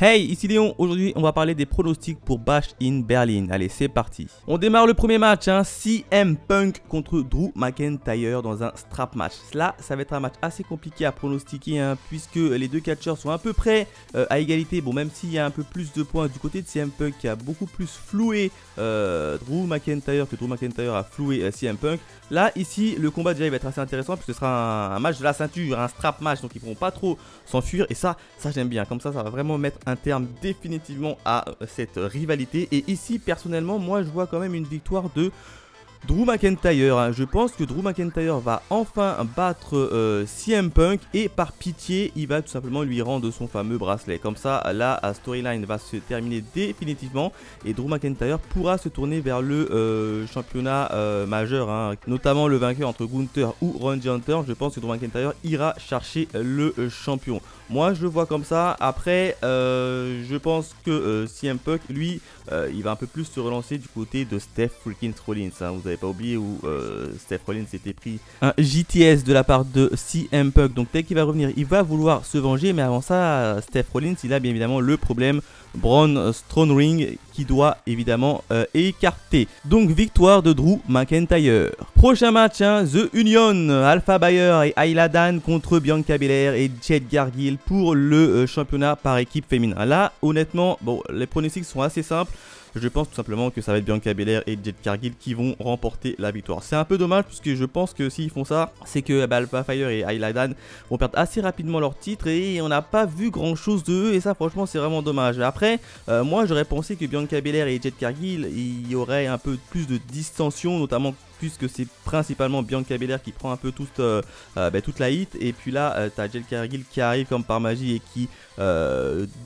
Hey, ici Léon, aujourd'hui on va parler des pronostics pour Bash in Berlin. Allez, c'est parti. On démarre le premier match, CM Punk contre Drew McIntyre dans un strap match. Là, ça va être un match assez compliqué à pronostiquer, puisque les deux catcheurs sont à peu près à égalité. Bon, même s'il y a un peu plus de points du côté de CM Punk qui a beaucoup plus floué Drew McIntyre que Drew McIntyre a floué CM Punk. Là, ici, le combat déjà il va être assez intéressant puisque ce sera un match de la ceinture, un strap match, donc ils ne pourront pas trop s'enfuir. Et ça j'aime bien. Comme ça va vraiment mettre un terme définitivement à cette rivalité. Et ici, personnellement, moi je vois quand même une victoire de Drew McIntyre. Je pense que Drew McIntyre va enfin battre CM Punk et par pitié, il va tout simplement lui rendre son fameux bracelet. Comme ça, la storyline va se terminer définitivement et Drew McIntyre pourra se tourner vers le championnat majeur, notamment le vainqueur entre Gunther ou Randy Hunter. Je pense que Drew McIntyre ira chercher le champion. Moi, je le vois comme ça. Après, je pense que CM Punk, lui, il va un peu plus se relancer du côté de Seth freaking Rollins. Vous n'avez pas oublié où Seth Rollins s'était pris un JTS de la part de CM Punk. Donc dès qu'il va revenir, il va vouloir se venger. Mais avant ça, Seth Rollins, il a bien évidemment le problème Braun Strowman qui doit évidemment écarter. Donc victoire de Drew McIntyre. Prochain match, The Union, Alpha Bayer et Ayla Dan contre Bianca Belair et Jade Cargill pour le championnat par équipe féminin. Là, honnêtement, bon, les pronostics sont assez simples. Je pense tout simplement que ça va être Bianca Belair et Jade Cargill qui vont remporter la victoire. C'est un peu dommage puisque je pense que s'ils font ça, c'est que Alpha Fire et Ayla Dan vont perdre assez rapidement leur titre et on n'a pas vu grand chose d'eux et ça franchement c'est vraiment dommage. Après, moi j'aurais pensé que Bianca Belair et Jade Cargill, il y aurait un peu plus de distension, notamment puisque c'est principalement Bianca Belair qui prend un peu toute la hit. Et puis là, tu as Jade Cargill qui arrive comme par magie et qui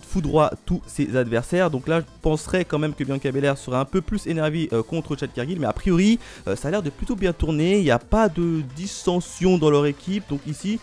foudroie tous ses adversaires. Donc là, je penserais quand même que Bianca Belair sera un peu plus énervée contre Jade Cargill. Mais a priori, ça a l'air de plutôt bien tourner. Il n'y a pas de dissension dans leur équipe. Donc ici,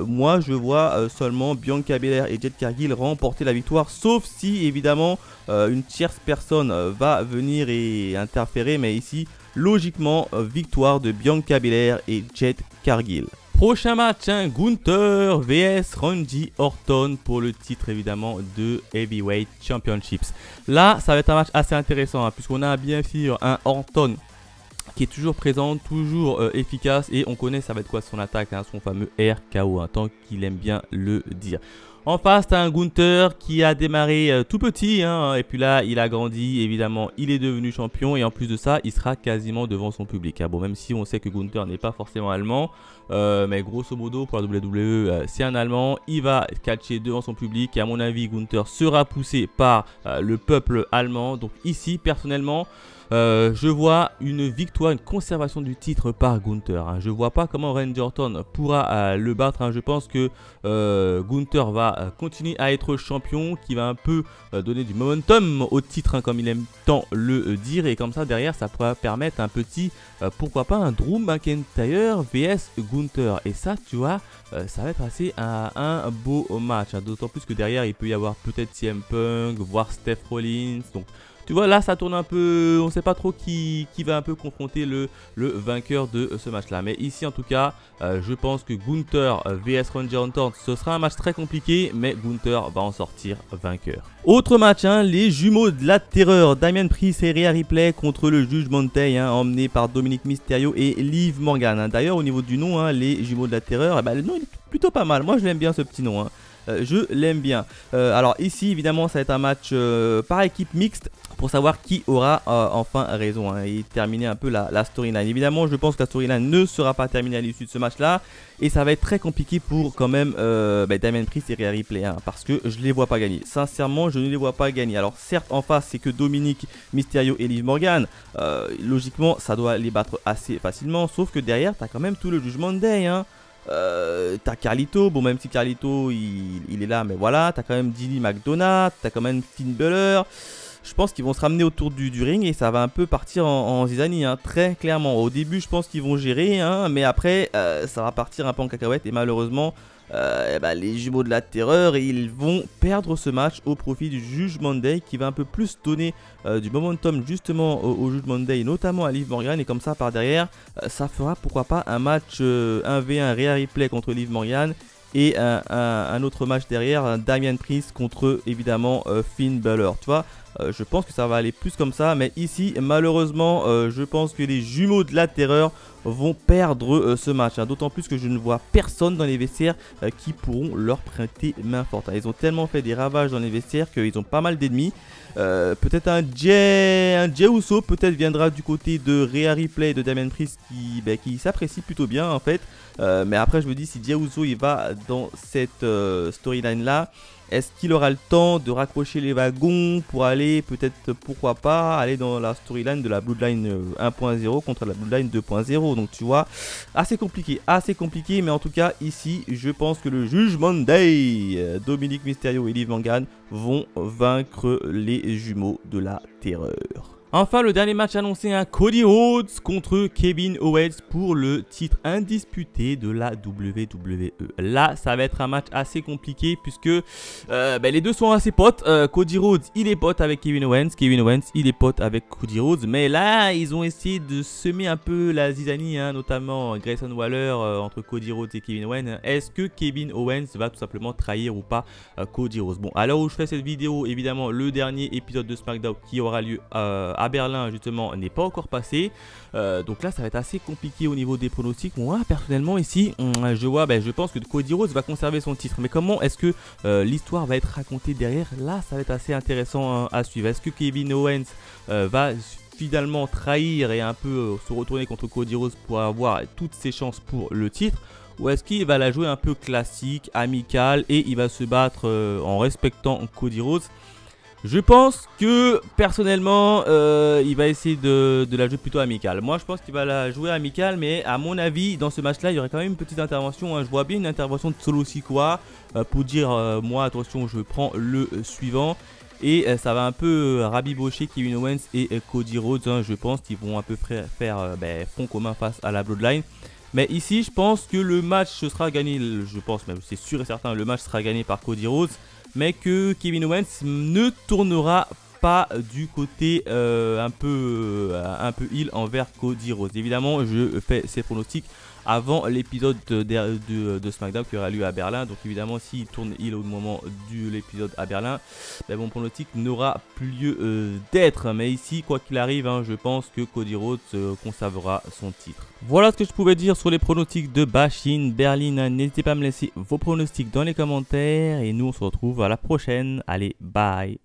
moi, je vois seulement Bianca Belair et Jade Cargill remporter la victoire. Sauf si, évidemment, une tierce personne va venir et interférer. Mais ici, logiquement, victoire de Bianca Belair et Jade Cargill. Prochain match, Gunther vs Randy Orton pour le titre évidemment de Heavyweight Championships. Là, ça va être un match assez intéressant puisqu'on a bien sûr un Orton qui est toujours présent, toujours efficace et on connaît ça va être quoi son attaque, son fameux RKO, tant qu'il aime bien le dire. En face, tu as un Gunther qui a démarré tout petit et puis là, il a grandi, évidemment, il est devenu champion et en plus de ça, il sera quasiment devant son public. Bon, même si on sait que Gunther n'est pas forcément allemand, mais grosso modo, pour la WWE, c'est un allemand, il va catcher devant son public et à mon avis, Gunther sera poussé par le peuple allemand. Donc ici, personnellement, je vois une victoire, une conservation du titre par Gunther. Je vois pas comment Randy Orton pourra le battre. Je pense que Gunther va continuer à être champion, qui va un peu donner du momentum au titre, comme il aime tant le dire. Et comme ça, derrière, ça pourra permettre un petit, pourquoi pas, un Drew McIntyre vs Gunther. Et ça, tu vois, ça va être assez un beau match. D'autant plus que derrière, il peut y avoir peut-être CM Punk, voire Seth Rollins. Donc, tu vois, là, ça tourne un peu, on ne sait pas trop qui va un peu confronter le vainqueur de ce match-là. Mais ici, en tout cas, je pense que Gunther vs Randy Orton, ce sera un match très compliqué, mais Gunther va en sortir vainqueur. Autre match, les jumeaux de la terreur, Damian Priest et Rhea Ripley contre le Judgment Day, emmené par Dominic Mysterio et Liv Morgan. D'ailleurs, au niveau du nom, les jumeaux de la terreur, le nom il est plutôt pas mal. Moi, je l'aime bien ce petit nom. Je l'aime bien. Alors ici, évidemment, ça va être un match par équipe mixte pour savoir qui aura enfin raison et terminer un peu la storyline. Évidemment, je pense que la storyline ne sera pas terminée à l'issue de ce match-là et ça va être très compliqué pour quand même Damian Priest et Rhea Ripley parce que je les vois pas gagner. Sincèrement, je ne les vois pas gagner. Alors certes, en face, c'est que Dominic Mysterio et Liv Morgan. Logiquement, ça doit les battre assez facilement, sauf que derrière, tu as quand même tout le Judgment Day. T'as Carlito, bon même si Carlito il est là, mais voilà, t'as quand même Dilly McDonough, t'as quand même Finn Balor. Je pense qu'ils vont se ramener autour du ring et ça va un peu partir en zizanie, très clairement. Au début, je pense qu'ils vont gérer, mais après, ça va partir un peu en cacahuète et malheureusement, les jumeaux de la terreur, ils vont perdre ce match au profit du Judgment Day qui va un peu plus donner du momentum justement au Judgment Day, notamment à Liv Morgan, et comme ça par derrière ça fera pourquoi pas un match 1v1 Rhea Ripley contre Liv Morgan Et un autre match derrière, Damian Priest contre évidemment Finn Balor. Tu vois, je pense que ça va aller plus comme ça. Mais ici, malheureusement, je pense que les jumeaux de la terreur vont perdre ce match. Hein. D'autant plus que je ne vois personne dans les vestiaires qui pourront leur prêter main forte. Hein. Ils ont tellement fait des ravages dans les vestiaires qu'ils ont pas mal d'ennemis. Peut-être un Jey Uso peut-être viendra du côté de Rhea Ripley et de Damian Priest qui s'apprécie plutôt bien en fait. Mais après je me dis si Jey Uso il va dans cette storyline là, est-ce qu'il aura le temps de raccrocher les wagons pour aller peut-être pourquoi pas aller dans la storyline de la Bloodline 1.0 contre la Bloodline 2.0. Donc tu vois, assez compliqué mais en tout cas ici je pense que le Judgment Day, Dominic Mysterio et Liv Morgan vont vaincre les jumeaux de la terreur. Enfin, le dernier match annoncé, Cody Rhodes contre Kevin Owens pour le titre indisputé de la WWE. Là, ça va être un match assez compliqué puisque les deux sont assez potes. Cody Rhodes, il est pote avec Kevin Owens. Kevin Owens, il est pote avec Cody Rhodes. Mais là, ils ont essayé de semer un peu la zizanie, notamment Grayson Waller entre Cody Rhodes et Kevin Owens. Est-ce que Kevin Owens va tout simplement trahir ou pas Cody Rhodes? Bon, à l'heure où je fais cette vidéo, évidemment, le dernier épisode de SmackDown qui aura lieu à Berlin justement n'est pas encore passé, donc là ça va être assez compliqué au niveau des pronostics. Moi personnellement ici je pense que Cody Rhodes va conserver son titre, mais comment est-ce que l'histoire va être racontée derrière? Là ça va être assez intéressant à suivre. Est-ce que Kevin Owens va finalement trahir et un peu se retourner contre Cody Rhodes pour avoir toutes ses chances pour le titre, ou est-ce qu'il va la jouer un peu classique, amicale, et il va se battre en respectant Cody Rhodes? Je pense que personnellement il va essayer de la jouer plutôt amicale. Moi je pense qu'il va la jouer amicale, mais à mon avis dans ce match là il y aurait quand même une petite intervention. Je vois bien une intervention de Solo Sikoa pour dire moi attention je prends le suivant. Et ça va un peu rabibocher Kevin Owens et Cody Rhodes. Je pense qu'ils vont un peu faire front commun face à la Bloodline. Mais ici je pense que le match sera gagné, je pense même c'est sûr et certain, le match sera gagné par Cody Rhodes. Mais que Kevin Owens ne tournera pas du côté un peu heel envers Cody Rhodes. Évidemment, je fais ces pronostics avant l'épisode de SmackDown qui aura lieu à Berlin. Donc évidemment, s'il tourne heel au moment de l'épisode à Berlin, mon pronostic n'aura plus lieu d'être. Mais ici, quoi qu'il arrive, je pense que Cody Rhodes conservera son titre. Voilà ce que je pouvais dire sur les pronostics de Bash in Berlin. N'hésitez pas à me laisser vos pronostics dans les commentaires. Et nous, on se retrouve à la prochaine. Allez, bye!